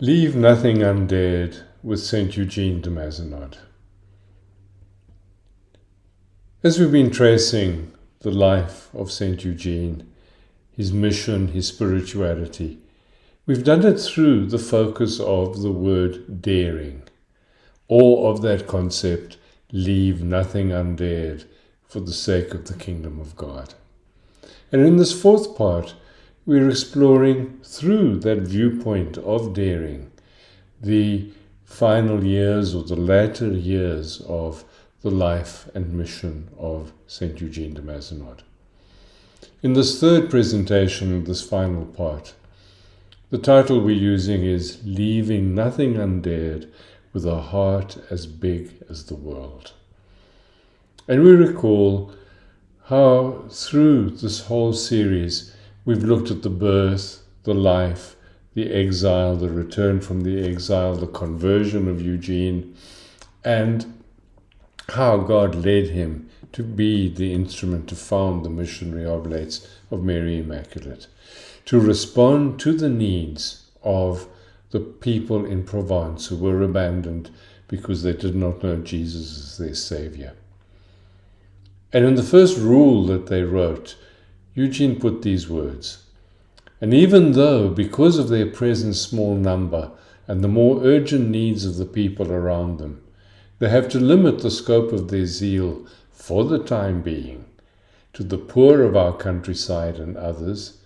Leave nothing undared with St. Eugene de Mazenod. As we've been tracing the life of St. Eugene, his mission, his spirituality, we've done it through the focus of the word daring, or of that concept, leave nothing undared for the sake of the kingdom of God. And in this fourth part, we're exploring through that viewpoint of daring the final years or the latter years of the life and mission of St. Eugene de Mazenod. In this third presentation of this final part, the title we're using is Leaving Nothing Undared with a Heart as Big as the World. And we recall how through this whole series we've looked at the birth, the life, the exile, the return from the exile, the conversion of Eugene, and how God led him to be the instrument to found the missionary oblates of Mary Immaculate, to respond to the needs of the people in Provence who were abandoned because they did not know Jesus as their Savior. And in the first rule that they wrote, Eugene put these words, "And even though, because of their present small number and the more urgent needs of the people around them, they have to limit the scope of their zeal for the time being to the poor of our countryside and others,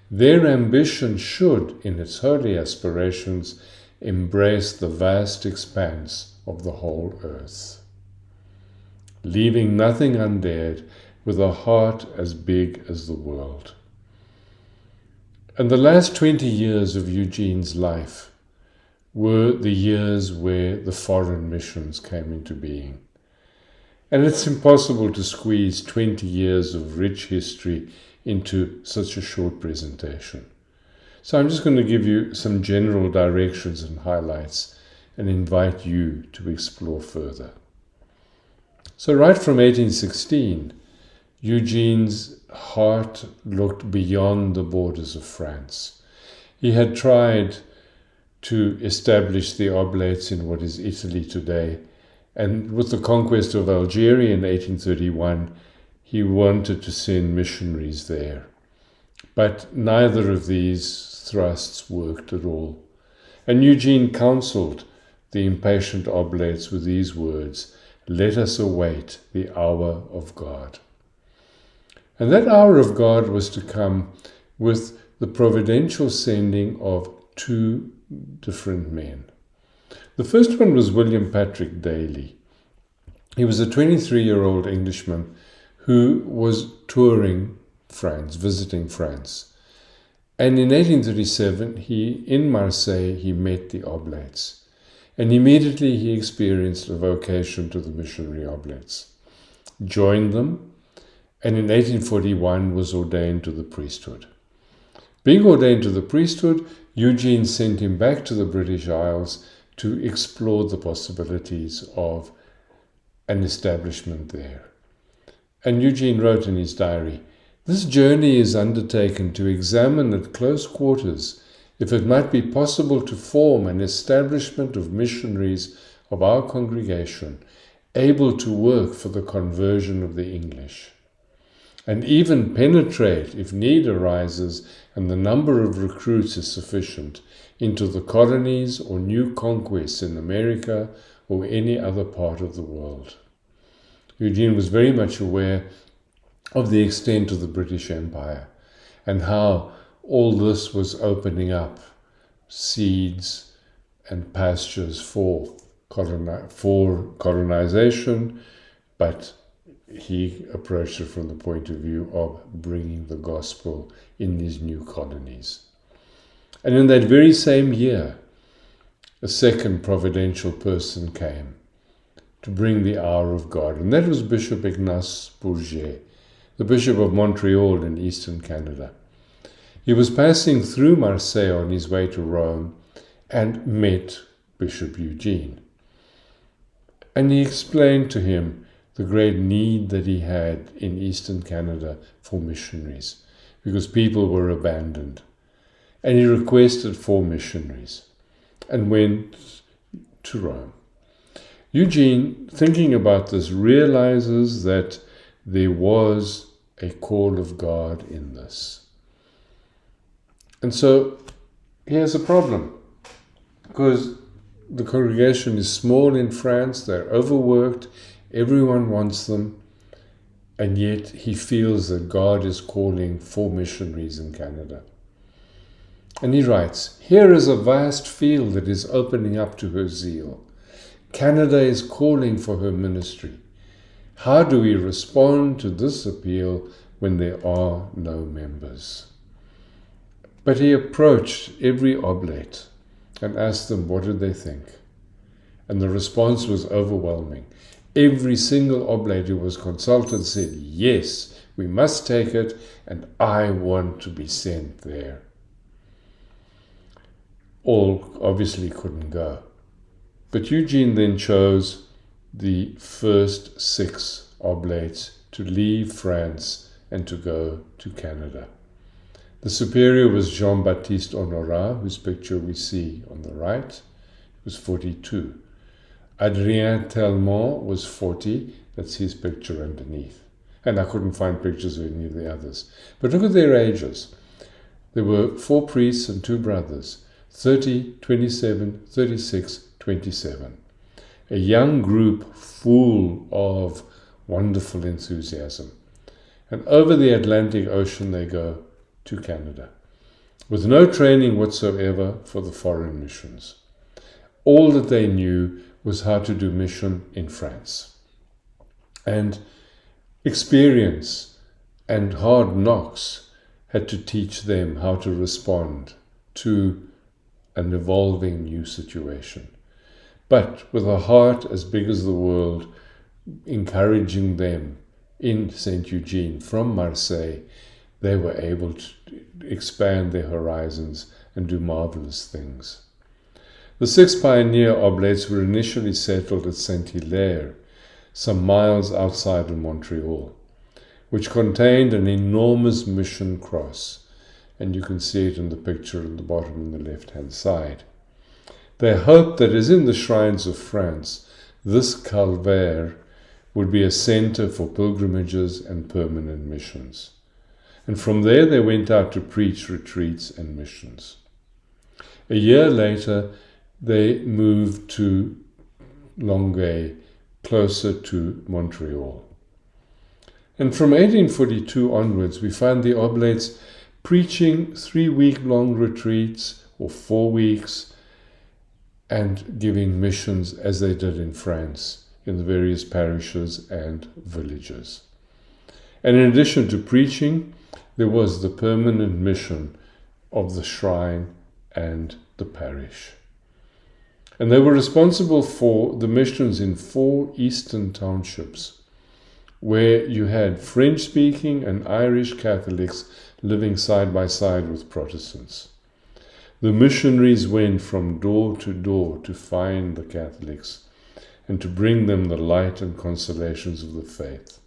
their ambition should, in its holy aspirations, embrace the vast expanse of the whole earth, leaving nothing undared with a heart as big as the world." And the last 20 years of Eugene's life were the years where the foreign missions came into being. And it's impossible to squeeze 20 years of rich history into such a short presentation. So I'm just going to give you some general directions and highlights and invite you to explore further. So right from 1816, Eugene's heart looked beyond the borders of France. He had tried to establish the oblates in what is Italy today, and with the conquest of Algeria in 1831, he wanted to send missionaries there. But neither of these thrusts worked at all. And Eugene counseled the impatient oblates with these words, "Let us await the hour of God." And that hour of God was to come with the providential sending of two different men. The first one was William Patrick Daly. He was a 23-year-old Englishman who was touring France, visiting France. And in 1837, in Marseille, he met the oblates. And immediately he experienced a vocation to the missionary oblates, joined them, and in 1841 was ordained to the priesthood. Being ordained to the priesthood, Eugene sent him back to the British Isles to explore the possibilities of an establishment there. And Eugene wrote in his diary, "This journey is undertaken to examine at close quarters if it might be possible to form an establishment of missionaries of our congregation able to work for the conversion of the English, and even penetrate, if need arises and the number of recruits is sufficient, into the colonies or new conquests in America or any other part of the world." Eugene was very much aware of the extent of the British Empire and how all this was opening up seeds and pastures for colonization, but he approached it from the point of view of bringing the gospel in these new colonies. And in that very same year, a second providential person came to bring the hour of God, and that was Bishop Ignace Bourget, the Bishop of Montreal in eastern Canada. He was passing through Marseille on his way to Rome and met Bishop Eugene. And he explained to him the great need that he had in eastern Canada for missionaries, because people were abandoned. And he requested 4 missionaries. and went to Rome. Eugene, thinking about this, realizes that there was a call of God in this. And so he has a problem, because the congregation is small in France, they're overworked, everyone wants them, and yet he feels that God is calling for missionaries in Canada. And he writes, "Here is a vast field that is opening up to her zeal. Canada is calling for her ministry. How do we respond to this appeal when there are no members?" But he approached every oblate and asked them what did they think. And the response was overwhelming. Every single oblate who was consulted said, "Yes, we must take it, and I want to be sent there." All obviously couldn't go. But Eugene then chose the first 6 oblates to leave France and to go to Canada. The superior was Jean-Baptiste Honorat, whose picture we see on the right. He was 42. Adrien Tellemont was 40. That's his picture underneath. And I couldn't find pictures of any of the others. But look at their ages. There were 4 priests and 2 brothers, 30, 27, 36, 27. A young group full of wonderful enthusiasm. And over the Atlantic Ocean they go to Canada, with no training whatsoever for the foreign missions. All that they knew was how to do mission in France. And experience and hard knocks had to teach them how to respond to an evolving new situation. But with a heart as big as the world, encouraging them in St. Eugene from Marseille, they were able to expand their horizons and do marvelous things. The 6 pioneer oblates were initially settled at Saint-Hilaire, some miles outside of Montreal, which contained an enormous mission cross, and you can see it in the picture at the bottom on the left-hand side. They hoped that, as in the shrines of France, this Calvaire would be a center for pilgrimages and permanent missions. And from there they went out to preach retreats and missions. A year later, they moved to Longueuil, closer to Montreal. And from 1842 onwards, we find the oblates preaching 3-week-long retreats or 4 weeks and giving missions as they did in France in the various parishes and villages. And in addition to preaching, there was the permanent mission of the shrine and the parish. And they were responsible for the missions in 4 eastern townships, where you had French-speaking and Irish Catholics living side by side with Protestants. The missionaries went from door to find the Catholics and to bring them the light and consolations of the faith.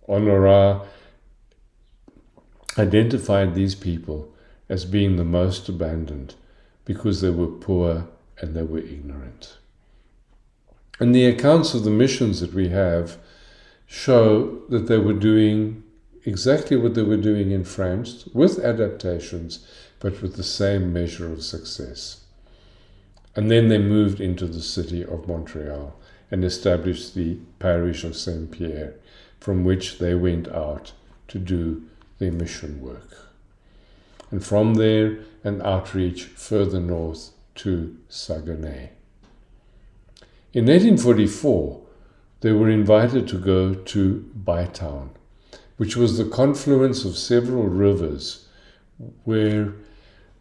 Honorat identified these people as being the most abandoned because they were poor and they were ignorant. And the accounts of the missions that we have show that they were doing exactly what they were doing in France, with adaptations, but with the same measure of success. And then they moved into the city of Montreal and established the parish of Saint-Pierre, from which they went out to do their mission work. And from there, an outreach further north to Saguenay. In 1844, they were invited to go to Bytown, which was the confluence of several rivers where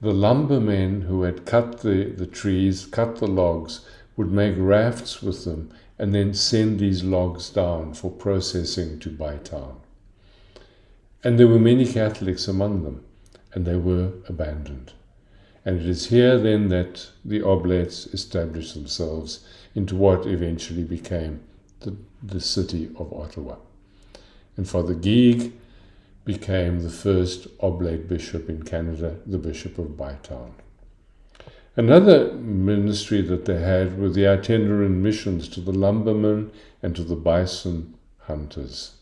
the lumbermen who had cut the trees, cut the logs, would make rafts with them and then send these logs down for processing to Bytown. And there were many Catholics among them, and they were abandoned. And it is here then that the Oblates established themselves into what eventually became the city of Ottawa. And Father Guigues became the first Oblate bishop in Canada, the Bishop of Bytown. Another ministry that they had were the itinerant missions to the lumbermen and to the bison hunters.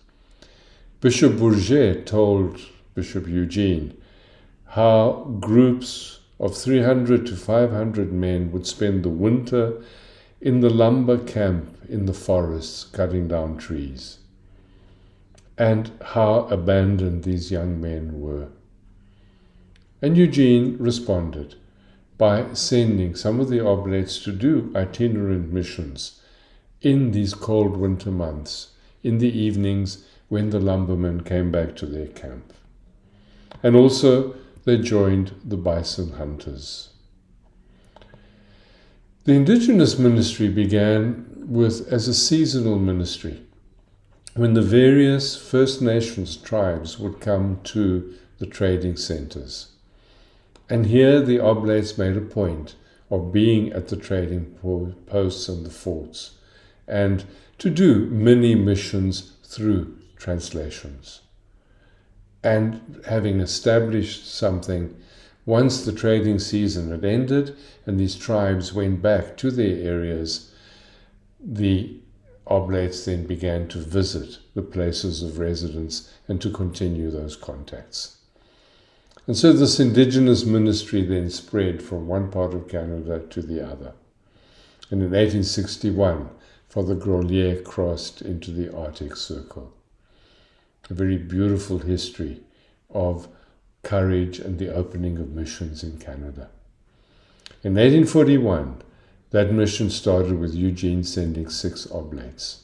Bishop Bourget told Bishop Eugene how groups of 300 to 500 men would spend the winter in the lumber camp in the forests cutting down trees, and how abandoned these young men were. And Eugene responded by sending some of the oblates to do itinerant missions in these cold winter months, in the evenings when the lumbermen came back to their camp. And also they joined the bison hunters. The indigenous ministry began as a seasonal ministry, when the various First Nations tribes would come to the trading centers. And here the oblates made a point of being at the trading posts and the forts, and to do mini missions through translations. And having established something, once the trading season had ended and these tribes went back to their areas, the oblates then began to visit the places of residence and to continue those contacts. And so this indigenous ministry then spread from one part of Canada to the other. And in 1861, Father Grolier crossed into the Arctic Circle. A very beautiful history of courage and the opening of missions in Canada. In 1841, that mission started with Eugene sending 6 oblates.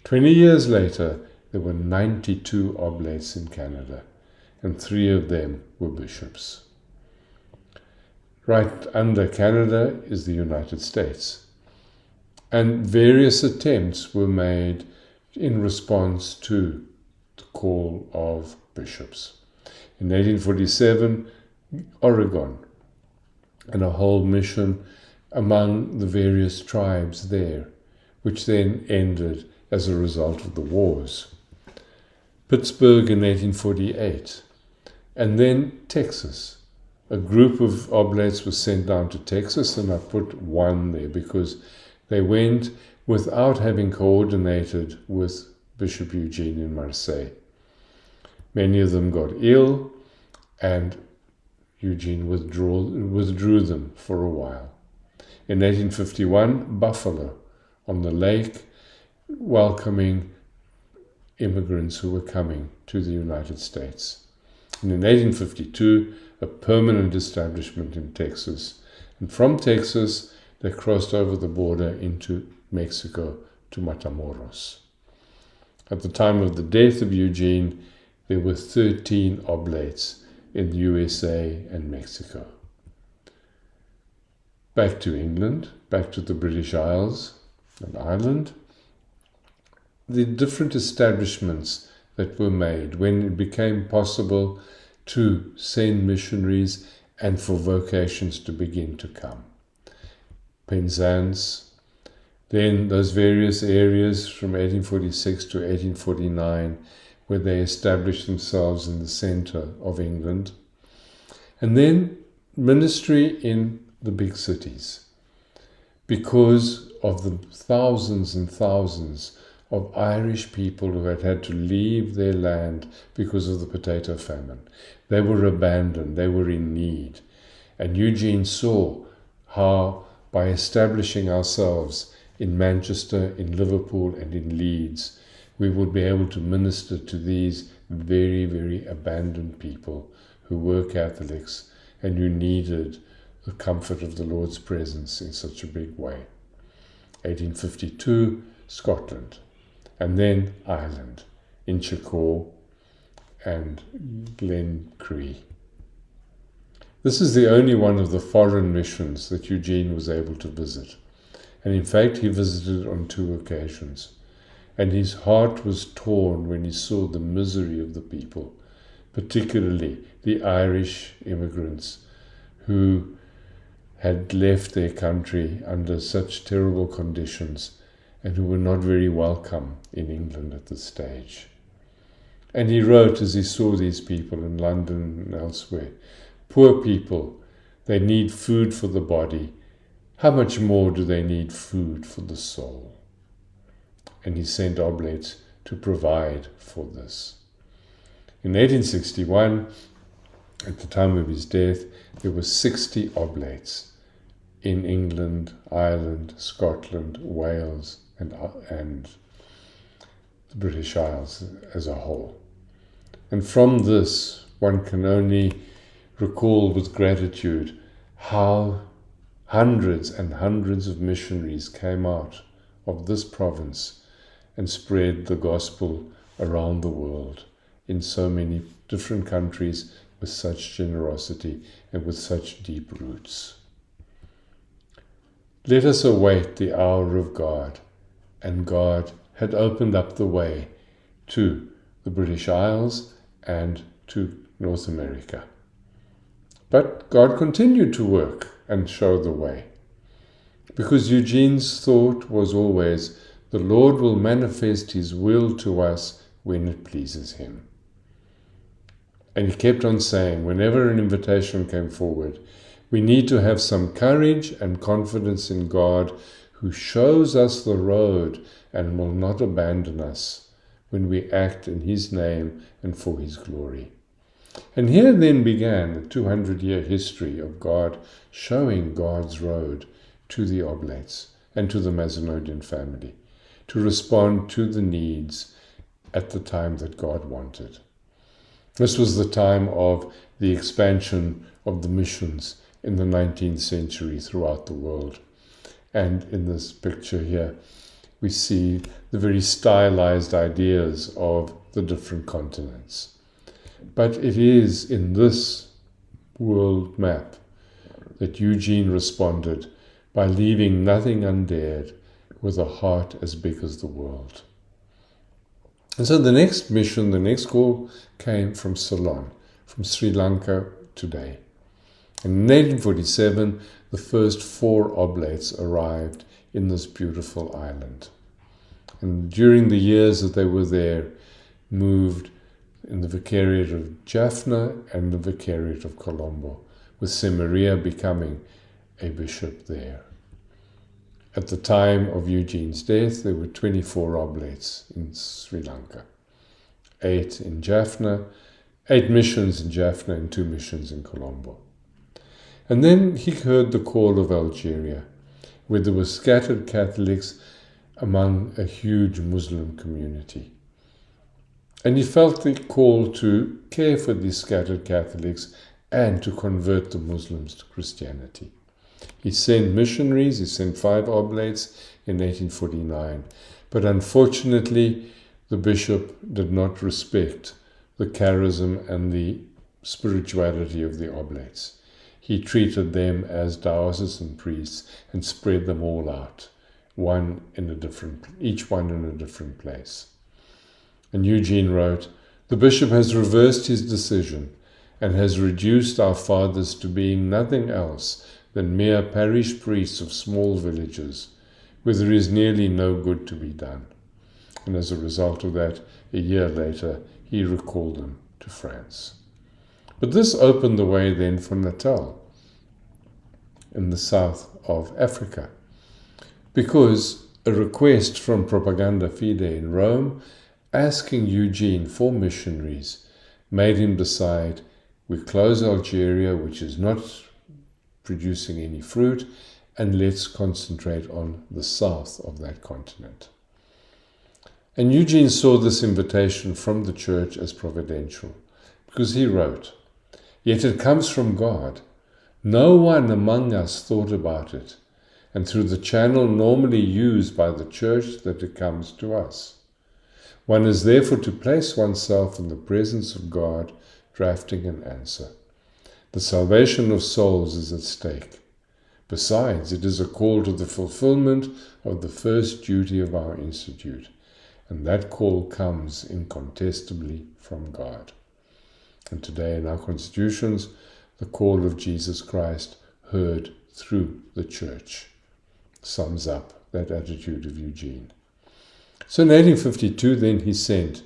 20 years later, there were 92 oblates in Canada, and 3 of them were bishops. Right under Canada is the United States, and various attempts were made in response to the call of bishops. In 1847, Oregon, and a whole mission among the various tribes there, which then ended as a result of the wars. Pittsburgh in 1848, and then Texas. A group of oblates was sent down to Texas, and I put 1 there because they went without having coordinated with Bishop Eugene in Marseille. Many of them got ill, and Eugene withdrew them for a while. In 1851, Buffalo on the lake, welcoming immigrants who were coming to the United States. And in 1852, a permanent establishment in Texas. And from Texas, they crossed over the border into Mexico to Matamoros. At the time of the death of Eugene, there were 13 oblates in the USA and Mexico. Back to England, back to the British Isles and Ireland. The different establishments that were made when it became possible to send missionaries and for vocations to begin to come. Penzance, then those various areas from 1846 to 1849 where they established themselves in the center of England. And then ministry in the big cities, because of the thousands and thousands of Irish people who had had to leave their land because of the potato famine. They were abandoned, they were in need. And Eugene saw how by establishing ourselves in Manchester, in Liverpool, and in Leeds, we would be able to minister to these very, very abandoned people who were Catholics and who needed the comfort of the Lord's presence in such a big way. 1852, Scotland, and then Ireland, Inchicore and Glencree. This is the only one of the foreign missions that Eugene was able to visit. And in fact, he visited on 2 occasions. And his heart was torn when he saw the misery of the people, particularly the Irish immigrants who had left their country under such terrible conditions and who were not very welcome in England at this stage. And he wrote, as he saw these people in London and elsewhere, poor people, they need food for the body, how much more do they need food for the soul? And he sent oblates to provide for this. In 1861, at the time of his death, there were 60 oblates in England, Ireland, Scotland, Wales, and the British Isles as a whole. And from this, one can only recall with gratitude how hundreds and hundreds of missionaries came out of this province and spread the gospel around the world in so many different countries with such generosity and with such deep roots. Let us await the hour of God, and God had opened up the way to the British Isles and to North America. But God continued to work and show the way, because Eugene's thought was always, the Lord will manifest his will to us when it pleases him. And he kept on saying, whenever an invitation came forward, we need to have some courage and confidence in God, who shows us the road and will not abandon us when we act in his name and for his glory. And here then began a 200-year history of God showing God's road to the Oblates and to the Mazamodian family to respond to the needs at the time that God wanted. This was the time of the expansion of the missions in the 19th century throughout the world. And in this picture here, we see the very stylized ideas of the different continents. But it is in this world map that Eugene responded by leaving nothing undared, with a heart as big as the world. And so the next mission, the next call came from Ceylon, from Sri Lanka today. In 1847, the first 4 oblates arrived in this beautiful island. And during the years that they were there, moved in the Vicariate of Jaffna and the Vicariate of Colombo, with Semaria becoming a bishop there. At the time of Eugene's death, there were 24 oblates in Sri Lanka, 8 in Jaffna, 8 missions in Jaffna and 2 missions in Colombo. And then he heard the call of Algeria, where there were scattered Catholics among a huge Muslim community. And he felt the call to care for these scattered Catholics and to convert the Muslims to Christianity. He sent missionaries, he sent 5 oblates in 1849, but unfortunately the bishop did not respect the charism and the spirituality of the oblates. He treated them as diocesan priests and spread them all out, each one in a different place. And Eugene wrote, "The bishop has reversed his decision and has reduced our fathers to being nothing else than mere parish priests of small villages, where there is nearly no good to be done." And as a result of that, a year later, he recalled them to France. But this opened the way then for Natal, in the south of Africa, because a request from Propaganda Fide in Rome, asking Eugene for missionaries, made him decide, we close Algeria, which is not producing any fruit, and let's concentrate on the south of that continent. And Eugene saw this invitation from the church as providential, because he wrote, "Yet it comes from God. No one among us thought about it, and through the channel normally used by the church that it comes to us. One is therefore to place oneself in the presence of God, drafting an answer. The salvation of souls is at stake. Besides, it is a call to the fulfillment of the first duty of our institute, and that call comes incontestably from God." And today in our constitutions, the call of Jesus Christ, heard through the church, sums up that attitude of Eugene. So in 1852, then, he sent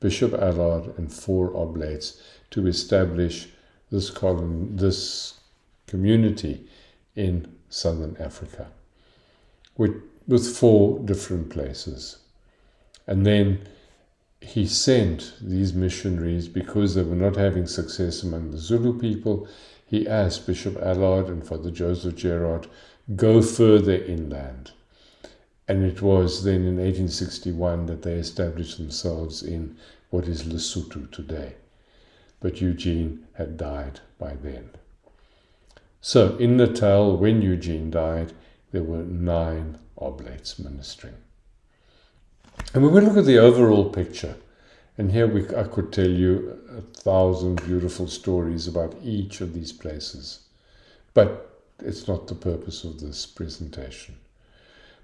Bishop Allard and 4 oblates to establish this community in southern Africa, with 4 different places. And then he sent these missionaries, because they were not having success among the Zulu people. He asked Bishop Allard and Father Joseph Gerard, go further inland. And it was then in 1861 that they established themselves in what is Lesotho today. But Eugene had died by then. So in Natal, when Eugene died, there were 9 oblates ministering. And when we look at the overall picture, and here I could tell you 1,000 beautiful stories about each of these places, but it's not the purpose of this presentation.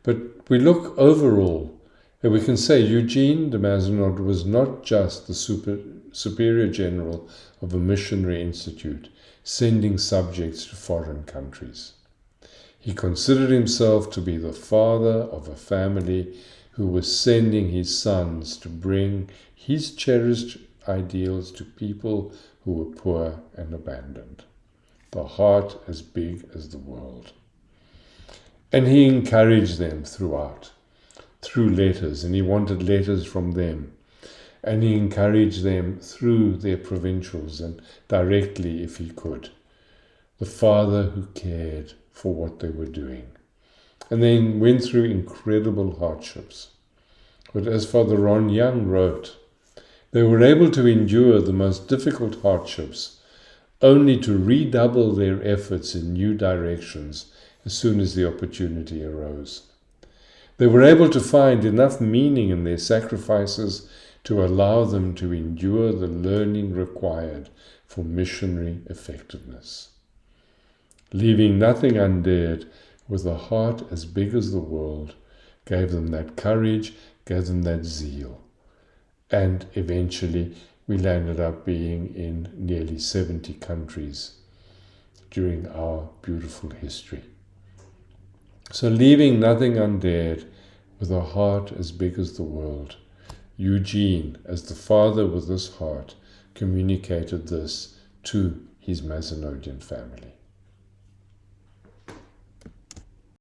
But we look overall, and we can say Eugene de Mazenod was not just the superior general of a missionary institute, sending subjects to foreign countries. He considered himself to be the father of a family who was sending his sons to bring his cherished ideals to people who were poor and abandoned. The heart as big as the world. And he encouraged them throughout, through letters, and he wanted letters from them. And he encouraged them through their provincials and directly if he could. The father who cared for what they were doing. And then went through incredible hardships. But as Father Ron Young wrote, they were able to endure the most difficult hardships, only to redouble their efforts in new directions as soon as the opportunity arose. They were able to find enough meaning in their sacrifices to allow them to endure the learning required for missionary effectiveness. Leaving nothing undared, with a heart as big as the world, gave them that courage, gave them that zeal. And eventually we landed up being in nearly 70 countries during our beautiful history. So leaving nothing undared, with a heart as big as the world, Eugene, as the father with this heart, communicated this to his Mazenodian family.